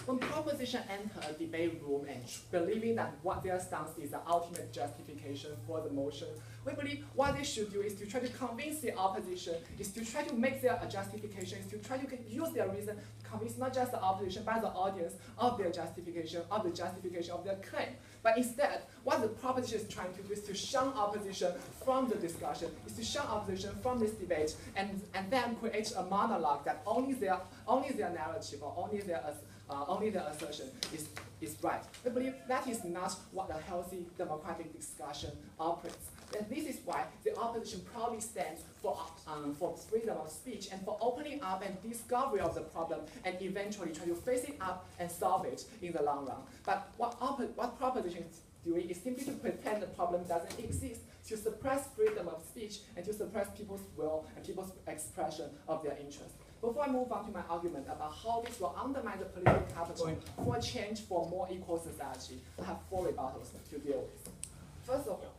when proposition enter a debate room and believing that what their stance is the ultimate justification for the motion, we believe what they should do is to try to convince the opposition, is to try to make their justification, is to try to use their reason to convince not just the opposition but the audience of their justification, of the justification of their claim. But instead, what the proposition is trying to do is to shun opposition from the discussion, is to shun opposition from this debate, and then create a monologue that only their narrative or only their assertion is right. We believe that is not what a healthy democratic discussion operates. And this is why the opposition probably stands for freedom of speech and for opening up and discovery of the problem and eventually try to face it up and solve it in the long run. But what proposition is doing is simply to pretend the problem doesn't exist, to suppress freedom of speech and to suppress people's will and people's expression of their interests. Before I move on to my argument about how this will undermine the political capital for a change for a more equal society, I have 4 rebuttals to deal with. First of all,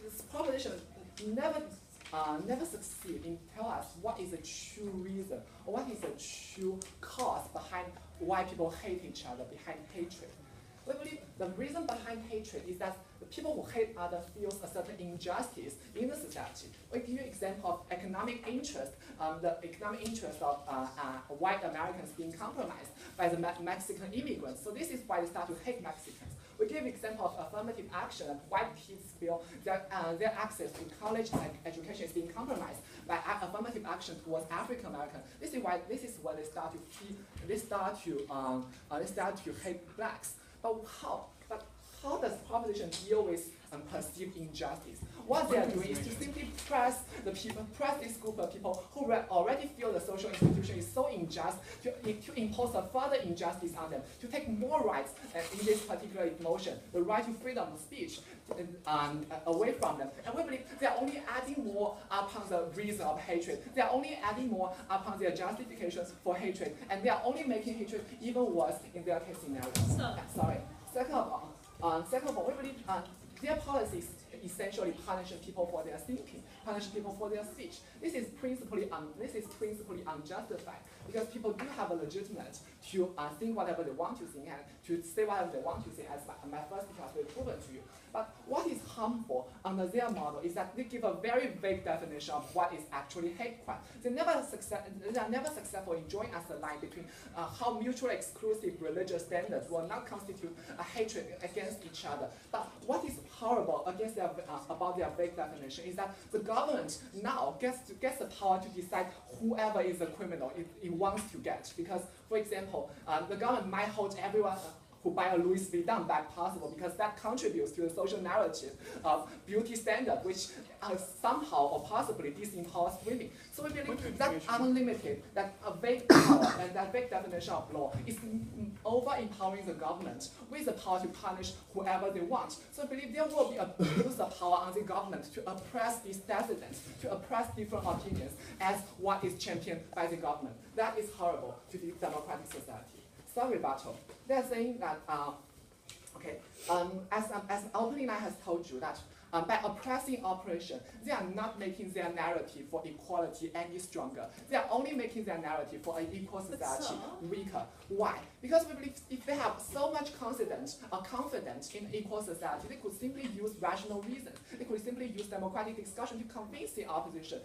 this proposition never succeed in telling us what is the true reason or what is the true cause behind why people hate each other, behind hatred. We believe the reason behind hatred is that the people who hate others feel a certain injustice in the society. We give you an example of economic interest, the economic interest of white Americans being compromised by the Mexican immigrants. So this is why they start to hate Mexicans. We give an example of affirmative action, that white kids feel that their access to college education is being compromised by affirmative action towards African Americans. This is why they start to hate blacks. But how does proposition deal with perceived injustice? What they are doing is to simply press this group of people who already feel the social institution is so unjust, to impose a further injustice on them, to take more rights in this particular motion, the right to freedom of speech, away from them. And we believe they are only adding more upon the reason of hatred. They are only adding more upon their justifications for hatred, and they are only making hatred even worse in their case scenario. Sorry. Second of all, we believe their policies essentially punish people for their thinking, punish people for their speech. This is principally unjustified because people do have a legitimate to think whatever they want to think and to say whatever they want to say, as my first class will proven to you. But what is harmful under their model is that they give a very vague definition of what is actually hate crime. They are never successful in drawing us a line between how mutually exclusive religious standards will not constitute a hatred against each other. But what is horrible about their vague definition is that the government now gets the power to decide whoever is a criminal it wants to get. Because, for example, the government might hold everyone who buy a Louis Vuitton bag possible because that contributes to the social narrative of beauty standard, which somehow or possibly disempowers women. So we believe that unlimited, that a vague power and that vague definition of law is over-empowering the government with the power to punish whoever they want. So we believe there will be a abuse of power on the government to oppress these dissidents, to oppress different opinions as what is championed by the government. That is horrible to the democratic society. Third rebuttal. They're saying that, as opening night has told you, that by oppressing oppression, they are not making their narrative for equality any stronger. They are only making their narrative for an equal society weaker. Why? Because we believe if they have so much confidence in equal society, they could simply use rational reason. They could simply use democratic discussion to convince the opposition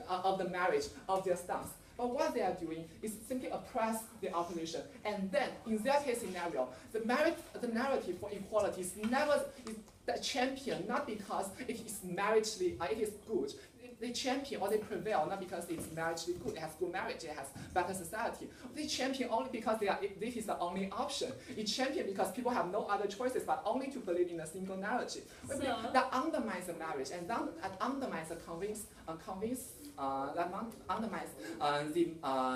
of the merit of their stance. But what they are doing is simply oppress the opposition. And then, in their case scenario, the narrative for equality is never the champion, not because it is it is good. They champion or they prevail not because it's marriagely good, it has good marriage, it has better society. They champion only because this is the only option. It champion because people have no other choices but only to believe in a single narrative. That undermines the marriage and that undermines the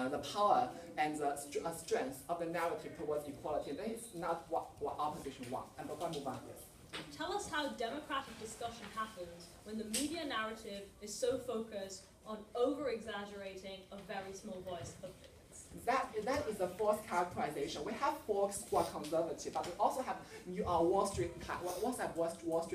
the power and the strength of the narrative towards equality. That is not what opposition wants. And before I move on, yes. Tell us how democratic discussion happens when the media narrative is so focused on over-exaggerating a very small voice of opinions. that is the fourth characterization. We have folks who are conservative, but we also have Wall Street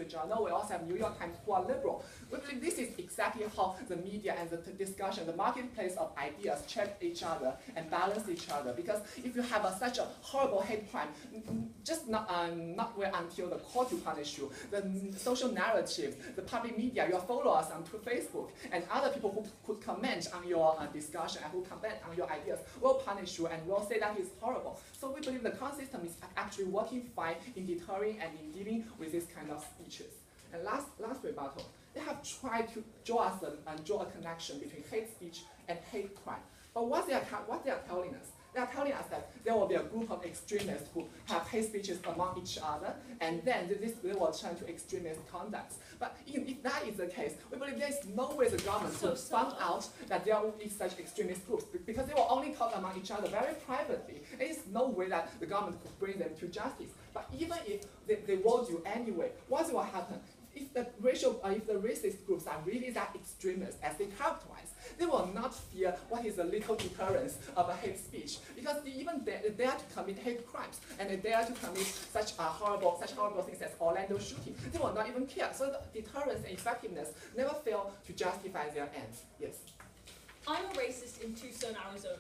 Journal. We also have New York Times who are liberal. We believe this is exactly how the media and the discussion, the marketplace of ideas check each other and balance each other. Because if you have such a horrible hate crime, just not wait until the court to punish you. The social narrative, the public media, your followers on Facebook, and other people who could comment on your discussion and who comment on your ideas will punish you and will say that it's horrible. So we believe the court system is actually working fine in deterring and in dealing with this kind of speeches. And last rebuttal, they have tried to draw a connection between hate speech and hate crime. But what they are telling us, they are telling us that there will be a group of extremists who have hate speeches among each other, and then they will turn to extremist conducts. But if that is the case, we believe there is no way the government could find out that there will be such extremist groups, because they will only talk among each other very privately. There is no way that the government could bring them to justice. But even if they will do anyway, what will happen? If the racist groups are really that extremist as they characterize, they will not fear what is the legal deterrence of a hate speech, because they even dare to commit hate crimes and they dare to commit such horrible things as Orlando shooting. They will not even care. So the deterrence and effectiveness never fail to justify their ends. Yes. I'm a racist in Tucson, Arizona.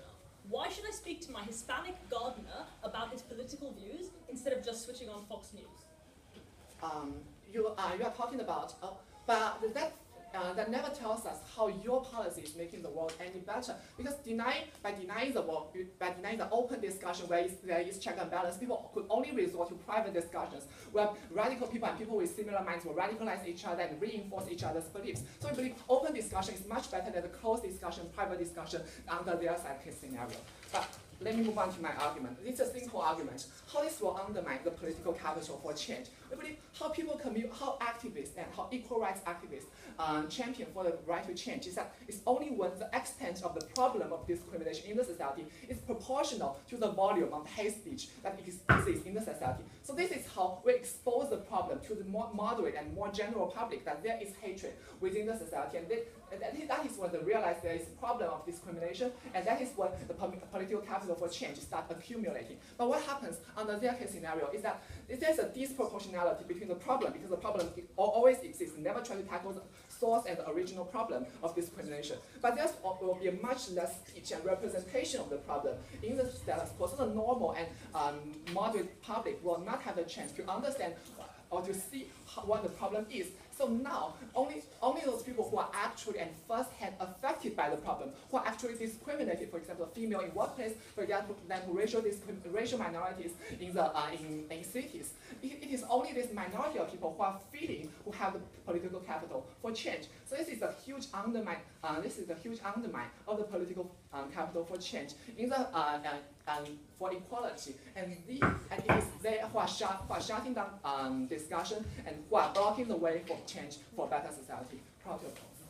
Why should I speak to my Hispanic gardener about his political views instead of just switching on Fox News? You are talking about, but that never tells us how your policy is making the world any better. Because by denying the open discussion where there is check and balance, people could only resort to private discussions where radical people and people with similar minds will radicalize each other and reinforce each other's beliefs. So we believe open discussion is much better than the closed discussion, private discussion under their side case scenario. But let me move on to my argument. It's a simple argument. How this will undermine the political capital for change. We believe how how activists and how equal rights activists champion for the right to change is that it's only when the extent of the problem of discrimination in the society is proportional to the volume of hate speech that exists in the society. So this is how we expose the problem to the more moderate and more general public, that there is hatred within the society, and that is when they realize there is a problem of discrimination, and that is when the political capital for change starts accumulating. But what happens under their case scenario is that there's a disproportionality between the problem, because the problem always exists, never try to tackle the source and the original problem of discrimination. But there will be a much less speech and representation of the problem in the status quo. So the normal and moderate public will not have a chance to understand or to see what the problem is. So now, only those people who are actually and first-hand affected by the problem, who are actually discriminated, for example, female in workplace, for example, racial minorities in cities. It is only this minority of people who have the political capital for change. So this is a huge undermine. Of the political capital for change in the for equality, and it is they who are shutting down discussion and who are blocking the way for change for better society. Proud to oppose.